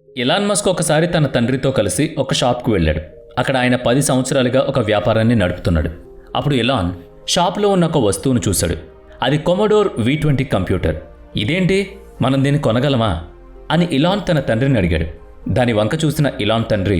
Elon Musk ఒకసారి తన తండ్రితో కలిసి ఒక షాప్కు వెళ్ళాడు. అక్కడ ఆయన 10 సంవత్సరాలుగా ఒక వ్యాపారాన్ని నడుపుతున్నాడు. అప్పుడు ఇలాన్ షాప్లో ఉన్న ఒక వస్తువును చూశాడు. అది కొమోడోర్ V20 కంప్యూటర్. ఇదేంటి, మనం దీన్ని కొనగలమా అని ఇలాన్ తన తండ్రిని అడిగాడు. దాని వంక చూసిన ఇలాన్ తండ్రి,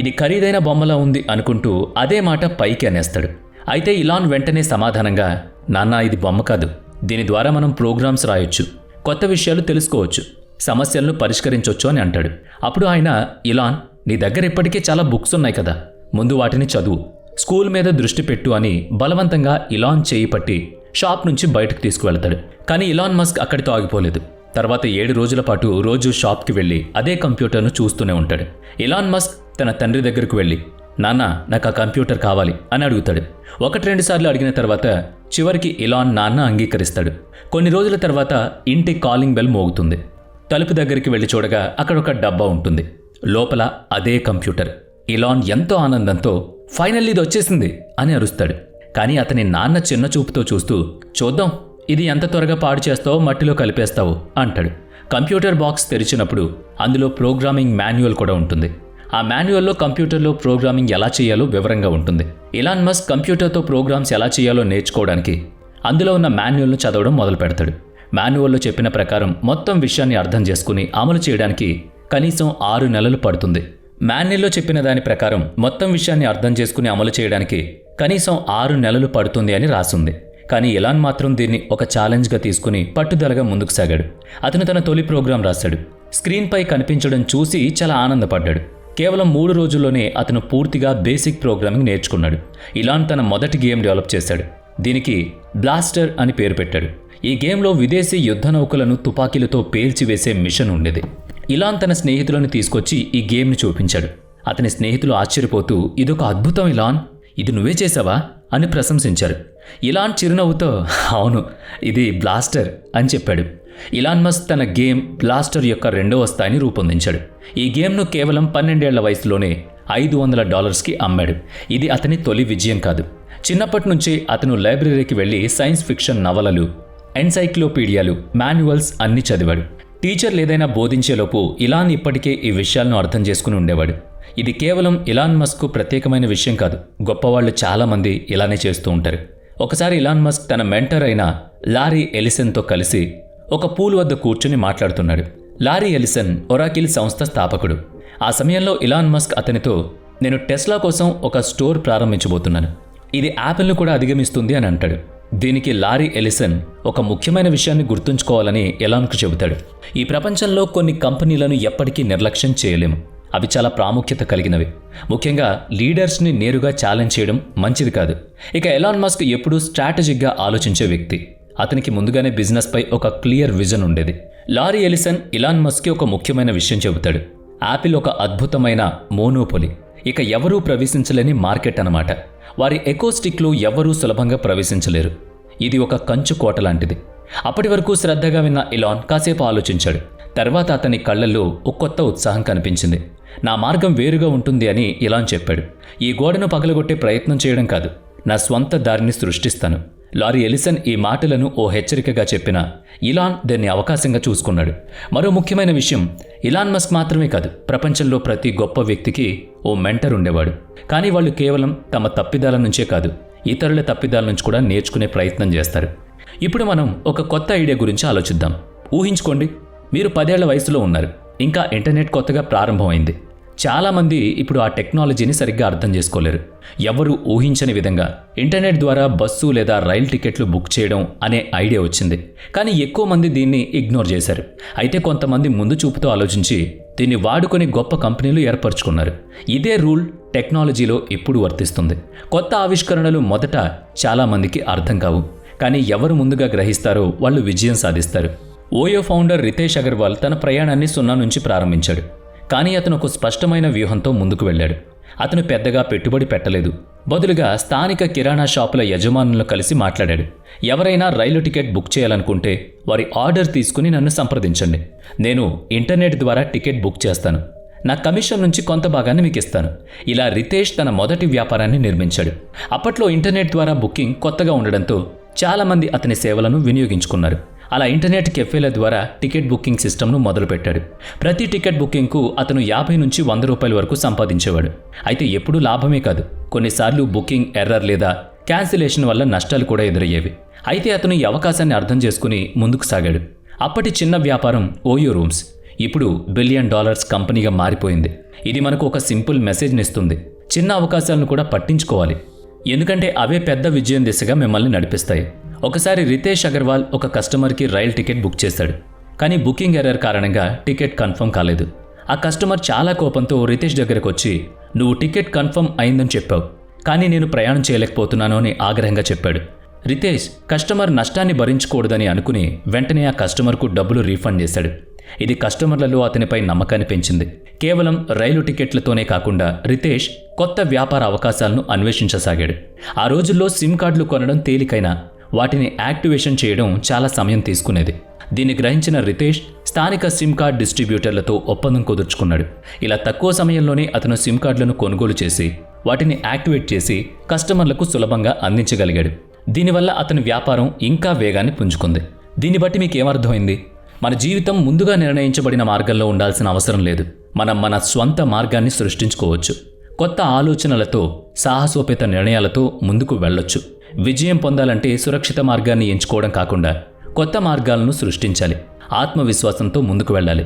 ఇది ఖరీదైన బొమ్మలా ఉంది అనుకుంటూ అదే మాట పైకి అనేస్తాడు. అయితే ఇలాన్ వెంటనే సమాధానంగా, నాన్న, ఇది బొమ్మ కాదు, దీని ద్వారా మనం ప్రోగ్రామ్స్ రాయొచ్చు, కొత్త విషయాలు తెలుసుకోవచ్చు, సమస్యలను పరిష్కరించవచ్చు అని అంటాడు. అప్పుడు ఆయన, ఇలాన్, నీ దగ్గర ఇప్పటికే చాలా బుక్స్ ఉన్నాయి కదా, ముందు వాటిని చదువు, స్కూల్ మీద దృష్టి పెట్టు అని బలవంతంగా ఇలాన్ చేయి పట్టి షాప్ నుంచి బయటకు తీసుకువెళ్తాడు. కానీ ఇలాన్ మస్క్ అక్కడితో ఆగిపోలేదు. తర్వాత 7 రోజుల పాటు రోజు షాప్కి వెళ్ళి అదే కంప్యూటర్ను చూస్తూనే ఉంటాడు. ఇలాన్ మస్క్ తన తండ్రి దగ్గరకు వెళ్ళి, నాన్న, నాకు ఆ కంప్యూటర్ కావాలి అని అడుగుతాడు. 1-2 సార్లు అడిగిన తర్వాత చివరికి ఇలాన్ నాన్న అంగీకరిస్తాడు. కొన్ని రోజుల తర్వాత ఇంటి కాలింగ్ బెల్ మోగుతుంది. తలుపు దగ్గరికి వెళ్ళి చూడగా అక్కడ ఒక డబ్బా ఉంటుంది. లోపల అదే కంప్యూటర్. ఇలాన్ ఎంతో ఆనందంతో, ఫైనల్లీ ఇది వచ్చేసింది అని అరుస్తాడు. కానీ అతని నాన్న చిన్న చూపుతో చూస్తూ, చూద్దాం ఇది ఎంత త్వరగా పాడు చేస్తావో, మట్టిలో కలిపేస్తావు అంటాడు. కంప్యూటర్ బాక్స్ తెరిచినప్పుడు అందులో ప్రోగ్రామింగ్ మాన్యువల్ కూడా ఉంటుంది. ఆ మాన్యువల్లో కంప్యూటర్లో ప్రోగ్రామింగ్ ఎలా చేయాలో వివరంగా ఉంటుంది. ఇలాన్ మస్క్ కంప్యూటర్తో ప్రోగ్రామ్స్ ఎలా చేయాలో నేర్చుకోవడానికి అందులో ఉన్న మాన్యువల్ను చదవడం మొదలు పెడతాడు. మాన్యువల్లో చెప్పిన ప్రకారం మొత్తం విషయాన్ని అర్థం చేసుకుని అమలు చేయడానికి కనీసం 6 నెలలు పడుతుంది. మాన్యువల్లో చెప్పిన దాని ప్రకారం మొత్తం విషయాన్ని అర్థం చేసుకుని అమలు చేయడానికి కనీసం 6 నెలలు పడుతుంది అని రాసుంది. కానీ ఇలాన్ మాత్రం దీన్ని ఒక ఛాలెంజ్గా తీసుకుని పట్టుదలగా ముందుకు సాగాడు. అతను తన తొలి ప్రోగ్రాం రాశాడు. స్క్రీన్పై కనిపించడం చూసి చాలా ఆనందపడ్డాడు. కేవలం 3 రోజుల్లోనే అతను పూర్తిగా బేసిక్ ప్రోగ్రామింగ్ నేర్చుకున్నాడు. ఇలాన్ తన మొదటి గేమ్ డెవలప్ చేశాడు. దీనికి బ్లాస్టర్ అని పేరు పెట్టాడు. ఈ గేమ్లో విదేశీ యుద్ధ నౌకలను తుపాకీలతో పేల్చివేసే మిషన్ ఉండేది. ఇలాన్ తన స్నేహితులను తీసుకొచ్చి ఈ గేమ్ని చూపించాడు. అతని స్నేహితులు ఆశ్చర్యపోతూ, ఇదొక అద్భుతం ఇలాన్, ఇది నువ్వే చేశావా అని ప్రశంసించారు. ఇలాన్ చిరునవ్వుతో, అవును, ఇది బ్లాస్టర్ అని చెప్పాడు. ఇలాన్ మస్క్ తన గేమ్ బ్లాస్టర్ యొక్క 2వ స్థాయిని రూపొందించాడు. ఈ గేమ్ను కేవలం 12 ఏళ్ల వయసులోనే $500కి అమ్మాడు. ఇది అతని తొలి విజయం కాదు. చిన్నప్పటి నుంచే అతను లైబ్రరీకి వెళ్ళి సైన్స్ ఫిక్షన్ నవలలు, ఎన్సైక్లోపీడియాలు, మాన్యువల్స్ అన్నీ చదివాడు. టీచర్లు ఏదైనా బోధించేలోపు ఇలాన్ ఇప్పటికే ఈ విషయాలను అర్థం చేసుకుని ఉండేవాడు. ఇది కేవలం ఇలాన్ మస్క్కు ప్రత్యేకమైన విషయం కాదు. గొప్పవాళ్లు చాలామంది ఇలానే చేస్తూ ఉంటారు. ఒకసారి ఇలాన్ మస్క్ తన మెంటర్ అయిన లారీ ఎలిసన్తో కలిసి ఒక పూల్ వద్ద కూర్చుని మాట్లాడుతున్నాడు. లారీ ఎలిసన్ ఒరాకిల్ సంస్థ స్థాపకుడు. ఆ సమయంలో ఇలాన్ మస్క్ అతనితో, నేను టెస్లా కోసం ఒక స్టోర్ ప్రారంభించబోతున్నాను, ఇది యాపిల్ను కూడా అధిగమిస్తుంది అని అంటాడు. దీనికి లారీ ఎలిసన్ ఒక ముఖ్యమైన విషయాన్ని గుర్తుంచుకోవాలని ఎలాన్కు చెబుతాడు. ఈ ప్రపంచంలో కొన్ని కంపెనీలను ఎప్పటికీ నిర్లక్ష్యం చేయలేము. అవి చాలా ప్రాముఖ్యత కలిగినవి. ముఖ్యంగా లీడర్స్ని నేరుగా ఛాలెంజ్ చేయడం మంచిది కాదు. ఇక ఎలాన్ మస్క్ ఎప్పుడూ స్ట్రాటజిక్గా ఆలోచించే వ్యక్తి. అతనికి ముందుగానే బిజినెస్పై ఒక క్లియర్ విజన్ ఉండేది. లారీ ఎలిసన్ ఇలాన్ మస్క్కి ఒక ముఖ్యమైన విషయం చెబుతాడు. యాపిల్ ఒక అద్భుతమైన మోనోపొలి, ఇక ఎవరూ ప్రవేశించలేని మార్కెట్ అన్నమాట. వారి ఎకోస్టిక్లో ఎవరూ సులభంగా ప్రవేశించలేరు. ఇది ఒక కంచు కోట లాంటిది. అప్పటి వరకు శ్రద్ధగా విన్న ఇలాన్ కాసేపు ఆలోచించాడు. తర్వాత అతని కళ్ళల్లో ఒక కొత్త ఉత్సాహం కనిపించింది. నా మార్గం వేరుగా ఉంటుంది అని ఇలాన్ చెప్పాడు. ఈ గోడను పగలగొట్టే ప్రయత్నం చేయడం కాదు, నా స్వంత దారిని సృష్టిస్తాను. లారీ ఎలిసన్ ఈ మాటలను ఓ హెచ్చరికగా చెప్పినా ఇలాన్ దాన్ని అవకాశంగా చూసుకున్నాడు. మరో ముఖ్యమైన విషయం, ఇలాన్ మస్క్ మాత్రమే కాదు, ప్రపంచంలో ప్రతి గొప్ప వ్యక్తికి ఓ మెంటర్ ఉండేవాడు. కానీ వాళ్ళు కేవలం తమ తప్పిదాల నుంచే కాదు, ఇతరుల తప్పిదాల నుంచి కూడా నేర్చుకునే ప్రయత్నం చేస్తారు. ఇప్పుడు మనం ఒక కొత్త ఐడియా గురించి ఆలోచిద్దాం. ఊహించుకోండి, మీరు 10 ఏళ్ల వయసులో ఉన్నారు. ఇంకా ఇంటర్నెట్ కొత్తగా ప్రారంభమైంది. చాలామంది ఇప్పుడు ఆ టెక్నాలజీని సరిగ్గా అర్థం చేసుకోలేరు. ఎవరు ఊహించని విధంగా ఇంటర్నెట్ ద్వారా బస్సు లేదా రైలు టికెట్లు బుక్ చేయడం అనే ఐడియా వచ్చింది. కానీ ఎక్కువ మంది దీన్ని ఇగ్నోర్ చేశారు. అయితే కొంతమంది ముందు చూపుతో ఆలోచించి దీన్ని వాడుకొని గొప్ప కంపెనీలు ఏర్పరచుకున్నారు. ఇదే రూల్ టెక్నాలజీలో ఇప్పుడు వర్తిస్తుంది. కొత్త ఆవిష్కరణలు మొదట చాలామందికి అర్థం కావు. కానీ ఎవరు ముందుగా గ్రహిస్తారో వాళ్ళు విజయం సాధిస్తారు. ఓయో ఫౌండర్ రితేష్ అగర్వాల్ తన ప్రయాణాన్ని 0 నుంచి ప్రారంభించాడు. కానీ అతను ఒక స్పష్టమైన వ్యూహంతో ముందుకు వెళ్ళాడు. అతను పెద్దగా పెట్టుబడి పెట్టలేదు. బదులుగా స్థానిక కిరాణా షాపుల యజమానులను కలిసి మాట్లాడాడు. ఎవరైనా రైలు టికెట్ బుక్ చేయాలనుకుంటే వారి ఆర్డర్ తీసుకుని నన్ను సంప్రదించండి. నేను ఇంటర్నెట్ ద్వారా టికెట్ బుక్ చేస్తాను. నా కమిషన్ నుంచి కొంత భాగాన్ని మీకు ఇస్తాను. ఇలా రితేష్ తన మొదటి వ్యాపారాన్ని నిర్మించాడు. అప్పట్లో ఇంటర్నెట్ ద్వారా బుకింగ్ కొత్తగా ఉండడంతో చాలామంది అతని సేవలను వినియోగించుకున్నారు. అలా ఇంటర్నెట్ కెఫేల ద్వారా టికెట్ బుకింగ్ సిస్టమ్ను మొదలుపెట్టాడు. ప్రతి టికెట్ బుకింగ్కు అతను 50 నుంచి 100 రూపాయల వరకు సంపాదించేవాడు. అయితే ఎప్పుడూ లాభమే కాదు, కొన్నిసార్లు బుకింగ్ ఎర్రర్ లేదా క్యాన్సిలేషన్ వల్ల నష్టాలు కూడా ఎదురయ్యేవి. అయితే అతను ఈ అవకాశాన్ని అర్థం చేసుకుని ముందుకు సాగాడు. అప్పటి చిన్న వ్యాపారం ఓయో రూమ్స్ ఇప్పుడు $1 బిలియన్ కంపెనీగా మారిపోయింది. ఇది మనకు ఒక సింపుల్ మెసేజ్ని ఇస్తుంది. చిన్న అవకాశాలను కూడా పట్టించుకోవాలి, ఎందుకంటే అవే పెద్ద విజయం దిశగా మిమ్మల్ని నడిపిస్తాయి. ఒకసారి రితేష్ అగర్వాల్ ఒక కస్టమర్కి రైల్ టికెట్ బుక్ చేశాడు. కానీ బుకింగ్ ఎర్రర్ కారణంగా టికెట్ కన్ఫర్మ్ కాలేదు. ఆ కస్టమర్ చాలా కోపంతో రితేష్ దగ్గరకు వచ్చి, నువ్వు టికెట్ కన్ఫర్మ్ అయిందని చెప్పావు, కానీ నేను ప్రయాణం చేయలేకపోతున్నాను అని ఆగ్రహంగా చెప్పాడు. రితేష్ కస్టమర్ నష్టాన్ని భరించకూడదని అనుకుని వెంటనే ఆ కస్టమర్కు డబ్బులు రీఫండ్ చేశాడు. ఇది కస్టమర్లలో అతనిపై నమ్మకాన్ని పెంచింది. కేవలం రైలు టికెట్లతోనే కాకుండా రితేష్ కొత్త వ్యాపార అవకాశాలను అన్వేషించసాగాడు. ఆ రోజుల్లో సిమ్ కార్డులు కొనడం తేలికైనా వాటిని యాక్టివేషన్ చేయడం చాలా సమయం తీసుకునేది. దీన్ని గ్రహించిన రితేష్ స్థానిక సిమ్ కార్డ్ డిస్ట్రిబ్యూటర్లతో ఒప్పందం కుదుర్చుకున్నాడు. ఇలా తక్కువ సమయంలోనే అతను సిమ్ కార్డులను కొనుగోలు చేసి వాటిని యాక్టివేట్ చేసి కస్టమర్లకు సులభంగా అందించగలిగాడు. దీనివల్ల అతని వ్యాపారం ఇంకా వేగాన్ని పుంజుకుంది. దీన్ని బట్టి మీకేమర్థమైంది? మన జీవితం ముందుగా నిర్ణయించబడిన మార్గంలో ఉండాల్సిన అవసరం లేదు. మనం మన స్వంత మార్గాన్ని సృష్టించుకోవచ్చు. కొత్త ఆలోచనలతో, సాహసోపేత నిర్ణయాలతో ముందుకు వెళ్ళొచ్చు. విజయం పొందాలంటే సురక్షిత మార్గాన్ని ఎంచుకోవడం కాకుండా కొత్త మార్గాలను సృష్టించాలి. ఆత్మవిశ్వాసంతో ముందుకు వెళ్ళాలి.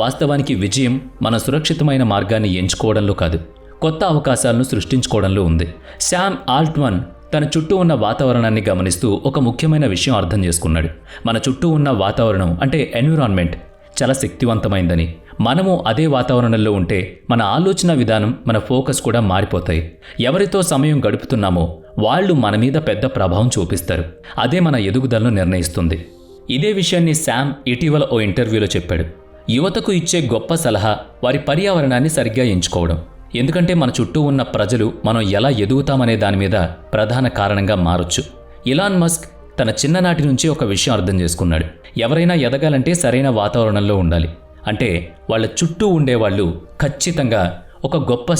వాస్తవానికి విజయం మన సురక్షితమైన మార్గాన్ని ఎంచుకోవడంలో కాదు, కొత్త అవకాశాలను సృష్టించుకోవడంలో ఉంది. శామ్ ఆల్ట్మన్ తన చుట్టూ ఉన్న వాతావరణాన్ని గమనిస్తూ ఒక ముఖ్యమైన విషయం అర్థం చేసుకున్నాడు. మన చుట్టూ ఉన్న వాతావరణం అంటే ఎన్విరాన్మెంట్ చాలా శక్తివంతమైందని, మనము అదే వాతావరణంలో ఉంటే మన ఆలోచన విధానం, మన ఫోకస్ కూడా మారిపోతాయి. ఎవరితో సమయం గడుపుతున్నామో వాళ్ళు మన మీద పెద్ద ప్రభావం చూపిస్తారు. అదే మన ఎదుగుదలను నిర్ణయిస్తుంది. ఇదే విషయాన్ని శామ్ ఇటీవల ఓ ఇంటర్వ్యూలో చెప్పాడు. యువతకు ఇచ్చే గొప్ప సలహా వారి పర్యావరణాన్ని సరిగ్గా ఎంచుకోవడం. ఎందుకంటే మన చుట్టూ ఉన్న ప్రజలు మనం ఎలా ఎదుగుతామనే దాని మీద ప్రధాన కారణంగా మారొచ్చు. ఇలాన్ మస్క్ తన చిన్ననాటి నుంచి ఒక విషయం అర్థం చేసుకున్నాడు. ఎవరైనా ఎదగాలంటే సరైన వాతావరణంలో ఉండాలి. అంటే వాళ్ళ చుట్టూ ఉండేవాళ్ళు ఖచ్చితంగా ఒక గొప్ప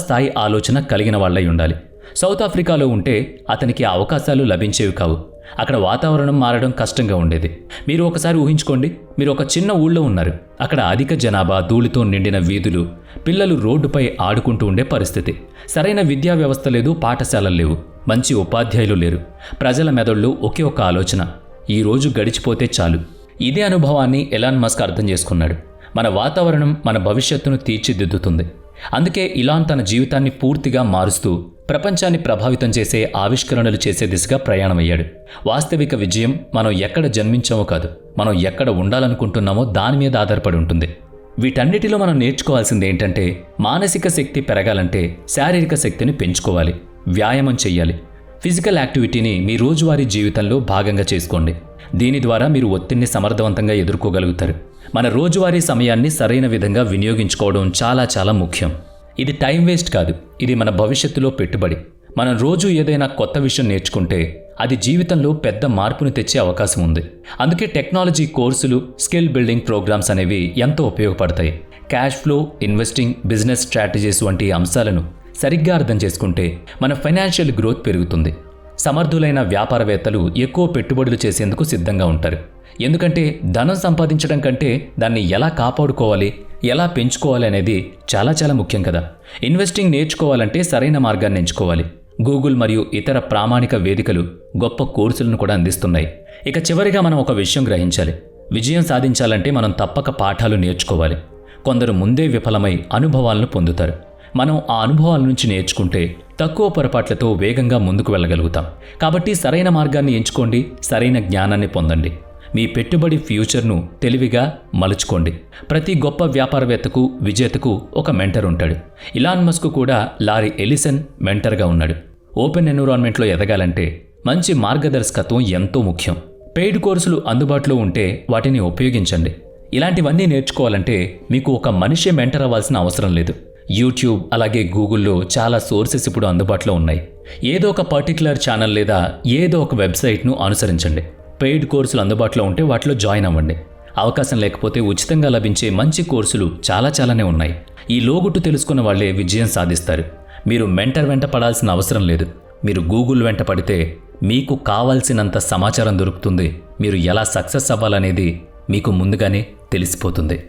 స్థాయి ఆలోచన కలిగిన వాళ్ళై ఉండాలి. సౌత్ ఆఫ్రికాలో ఉంటే అతనికి ఆ అవకాశాలు లభించేవి కావు. అక్కడ వాతావరణం మారడం కష్టంగా ఉండేది. మీరు ఒకసారి ఊహించుకోండి, మీరు ఒక చిన్న ఊళ్ళో ఉన్నారు. అక్కడ అధిక జనాభా, ధూళితో నిండిన వీధులు, పిల్లలు రోడ్డుపై ఆడుకుంటూ ఉండే పరిస్థితి. సరైన విద్యా వ్యవస్థ లేదు, పాఠశాలలు లేవు, మంచి ఉపాధ్యాయులు లేరు. ప్రజల మెదళ్ళు ఒకే ఒక ఆలోచన, ఈ రోజు గడిచిపోతే చాలు. ఇదే అనుభవాన్ని ఎలాన్ మస్క్ అర్థం చేసుకున్నాడు. మన వాతావరణం మన భవిష్యత్తును తీర్చిదిద్దుతుంది. అందుకే ఇలాన్ తన జీవితాన్ని పూర్తిగా మారుస్తూ ప్రపంచాన్ని ప్రభావితం చేసే ఆవిష్కరణలు చేసే దిశగా ప్రయాణమయ్యాడు. వాస్తవిక విజయం మనం ఎక్కడ జన్మించామో కాదు, మనం ఎక్కడ ఉండాలనుకుంటున్నామో దాని మీద ఆధారపడి ఉంటుంది. వీటన్నిటిలో మనం నేర్చుకోవాల్సింది ఏంటంటే, మానసిక శక్తి పెరగాలంటే శారీరక శక్తిని పెంచుకోవాలి, వ్యాయామం చెయ్యాలి. ఫిజికల్ యాక్టివిటీని మీ రోజువారీ జీవితంలో భాగంగా చేసుకోండి. దీని ద్వారా మీరు ఒత్తిడిని సమర్థవంతంగా ఎదుర్కోగలుగుతారు. మన రోజువారీ సమయాన్ని సరైన విధంగా వినియోగించుకోవడం చాలా చాలా ముఖ్యం. ఇది టైం వేస్ట్ కాదు, ఇది మన భవిష్యత్తులో పెట్టుబడి. మనం రోజు ఏదైనా కొత్త విషయం నేర్చుకుంటే అది జీవితంలో పెద్ద మార్పును తెచ్చే అవకాశం ఉంది. అందుకే టెక్నాలజీ కోర్సులు, స్కిల్ బిల్డింగ్ ప్రోగ్రామ్స్ అనేవి ఎంతో ఉపయోగపడతాయి. Cash flow, investing, business strategies వంటి అంశాలను సరిగ్గా అర్థం చేసుకుంటే మన ఫైనాన్షియల్ గ్రోత్ పెరుగుతుంది. సమర్థులైన వ్యాపారవేత్తలు ఎక్కువ పెట్టుబడులు చేసేందుకు సిద్ధంగా ఉంటారు. ఎందుకంటే ధనం సంపాదించడం కంటే దాన్ని ఎలా కాపాడుకోవాలి, ఎలా పెంచుకోవాలి అనేది చాలా చాలా ముఖ్యం కదా. ఇన్వెస్టింగ్ నేర్చుకోవాలంటే సరైన మార్గాన్ని ఎంచుకోవాలి. గూగుల్ మరియు ఇతర ప్రామాణిక వేదికలు గొప్ప కోర్సులను కూడా అందిస్తున్నాయి. ఇక చివరిగా మనం ఒక విషయం గ్రహించాలి. విజయం సాధించాలంటే మనం తప్పక పాఠాలు నేర్చుకోవాలి. కొందరు ముందే విఫలమై అనుభవాలను పొందుతారు. మనం ఆ అనుభవాల నుంచి నేర్చుకుంటే తక్కువ పొరపాట్లతో వేగంగా ముందుకు వెళ్ళగలుగుతాం. కాబట్టి సరైన మార్గాన్ని ఎంచుకోండి, సరైన జ్ఞానాన్ని పొందండి. మీ పెట్టుబడి ఫ్యూచర్ను తెలివిగా మలుచుకోండి. ప్రతి గొప్ప వ్యాపారవేత్తకు, విజేతకు ఒక మెంటర్ ఉంటాడు. ఇలాన్ మస్క్ కూడా లారీ ఎలిసన్ మెంటర్గా ఉన్నాడు. ఓపెన్ ఎన్విరాన్మెంట్లో ఎదగాలంటే మంచి మార్గదర్శకత్వం ఎంతో ముఖ్యం. పెయిడ్ కోర్సులు అందుబాటులో ఉంటే వాటిని ఉపయోగించండి. ఇలాంటివన్నీ నేర్చుకోవాలంటే మీకు ఒక మనిషి మెంటర్ అవ్వాల్సిన అవసరం లేదు. యూట్యూబ్ అలాగే గూగుల్లో చాలా సోర్సెస్ ఇప్పుడు అందుబాటులో ఉన్నాయి. ఏదో ఒక పర్టికులర్ ఛానల్ లేదా ఏదో ఒక వెబ్సైట్ను అనుసరించండి. పెయిడ్ కోర్సులు అందుబాటులో ఉంటే వాటిలో జాయిన్ అవ్వండి. అవకాశం లేకపోతే ఉచితంగా లభించే మంచి కోర్సులు చాలానే ఉన్నాయి. ఈ లోగుట్టు తెలుసుకున్న వాళ్లే విజయం సాధిస్తారు. మీరు మెంటర్ వెంట పడాల్సిన అవసరం లేదు. మీరు గూగుల్ వెంట పడితే మీకు కావాల్సినంత సమాచారం దొరుకుతుంది. మీరు ఎలా సక్సెస్ అవ్వాలనేది మీకు ముందుగానే తెలిసిపోతుంది.